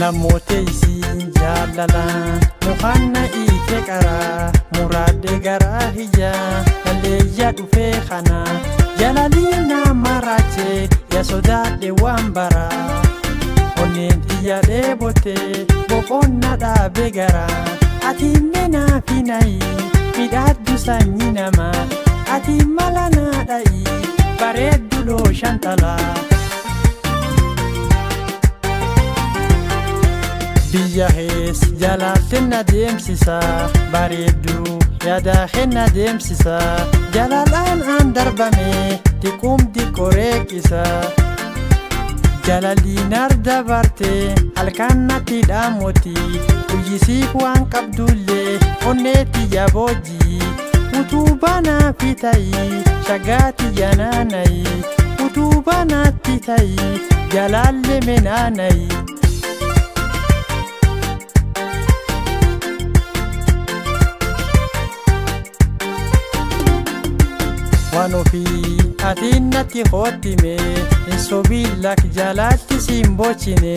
namoota isiin jaalalaan mukanna ite qaraa muraadde garaa hiyyaa halleeyyaa dhufee kana jalaliina maraache ya sodaadhe waan baraa onneen xiyya dheebote boqonna dhaabe garaa atiinne naafi nayi midhaaddu sanyii namaa ati mala naadhayi bareeddu looshan talaa biyya hees jalaalten adeemsisaa bareeddu yaadaaheen adeemsisaa jalaalaan aan darbame diqum diqoreeqisaa jalaliin arda barte halkannatti dhaamoti guyyisiif waan qabdullee onneetti yaboojii utuubanaa fi ta'i shagaati yanaanayi utuubanaatti ta'i jalaalle menaanayi wanofi atiinnatti hootime insobiillak jalaatti simbochine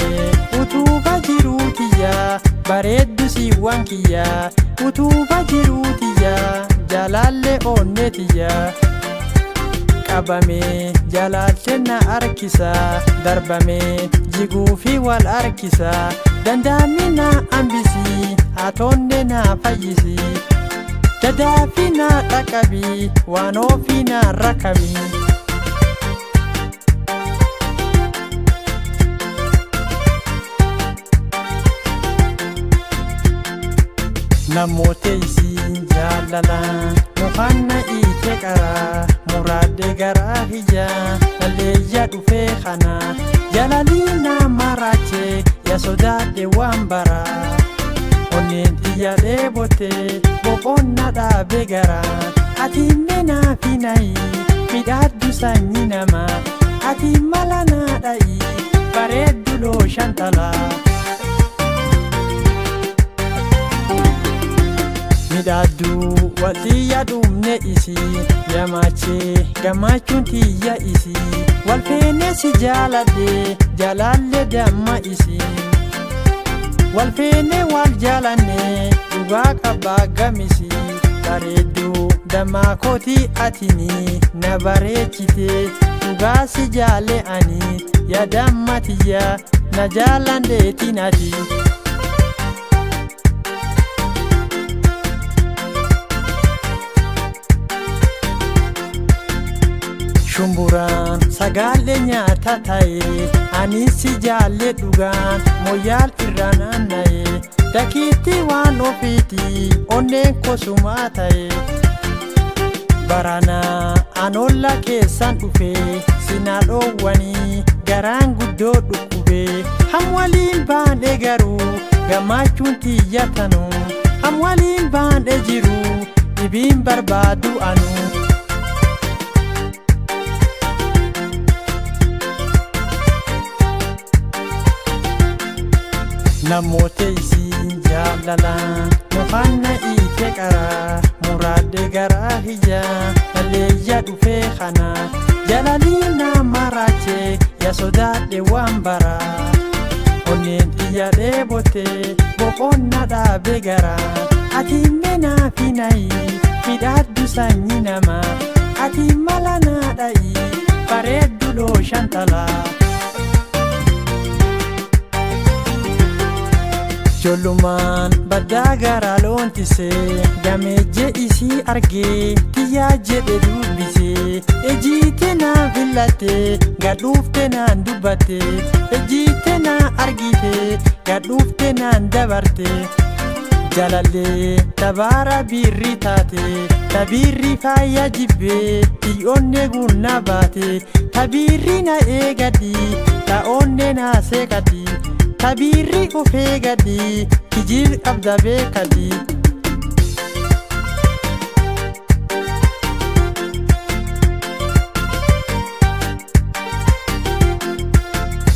utuuba jiruutiyyaa bareeddu siiwwan kiyyaa utuuba jiruutiyyaa jalaalle oonnetiyyaa qabame jalaalchenna arkisaa darbame jiguufi wal arkisaa danda'amina ambisii atoonne naa fayyisii dadaafina dhaqabii waan oofina rakkamii namoota isiin jaalalaan mukanna ite qaraa muraadde garaa hiyyaa halleeyyaa dhufee kana jalaliina maraache ya sodaadhe waan baraa onneen xiyya dheebote boqonna dhaabe garaa atiinne naafi nayi midhaaddu sanyii namaa ati mala naadhayi bareeddu looshan talaa midhaaddu walxiyya dhumne isii yamaachee gammachuun tiyya isii walfeene si jaaladhe jalaalle damma isii walfeene wal jaalanne dhugaa qabbaa gamisi bareeddu dammaa kootii atini na bareechite dhugaa si jaale ani ya dammatiyya na jaalandeetiin ati shumburaan sagaalle nyaata ta'e ani si jaalle dhugaan moyyaal irra naanna'e dakiitti waan ofiiti onneen kosumaa ta'e baranaa anolla keessan dhufe sinaa dhoowwanii garaan guddoo dhukkube ham waliin baandhe garuu gammachuun tiyya tanu ham waliin baandhe jiru dhibiin barbaadu anu namoota isiin jaalalaan mukanna ite qaraa muraadde garaa hiyyaa halleeyyaa dhufee kana jalaliina maraache ya sodaadhe waan baraa onneen xiyya dheebote boqonna dhaabe garaa atiinne naafi nayi midhaaddu sanyii namaa ati mala naadhayi bareeddu looshan talaa jollumaan baddaa garaa loontise gameejje isii argee tiyyaa jedhe dubbise ejiite naa fillatte gadhuufte naan dubbatte ejiite naa argite gadhuufte naan dabarte jalallee tabaara biirri taate tabiirri faaya jibbee tiyyoonne guunnaa baate tabiirri na eegadhi ta'oonne naa seeqadhi tabirri ufee gadi kijir qabda beekadi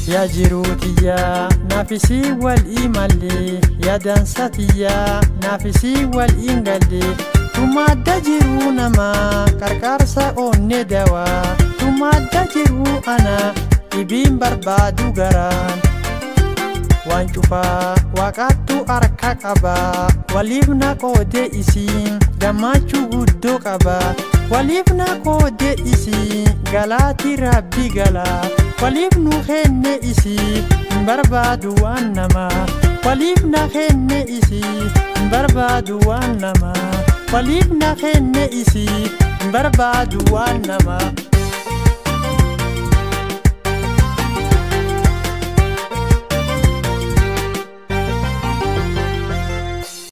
ya jiruutiyyaa naafisii wal imallee ya dansatiyyaa naafisii wal ingalle tumaadda jiruu namaa qarqaarsa onne dawaa tumaadda jiruu ana dhibiin barbaadu garaan waan cufaa waaqattu harka qaba waliif na qoode isiin gammachuu guddoo qaba waliif na qoode isii galaati rabbi gala waliif nu kenne isii barbaadu waan namaa waliif na kenne isii barbaadu waan namaa waliif na kenne isii barbaadu waan namaa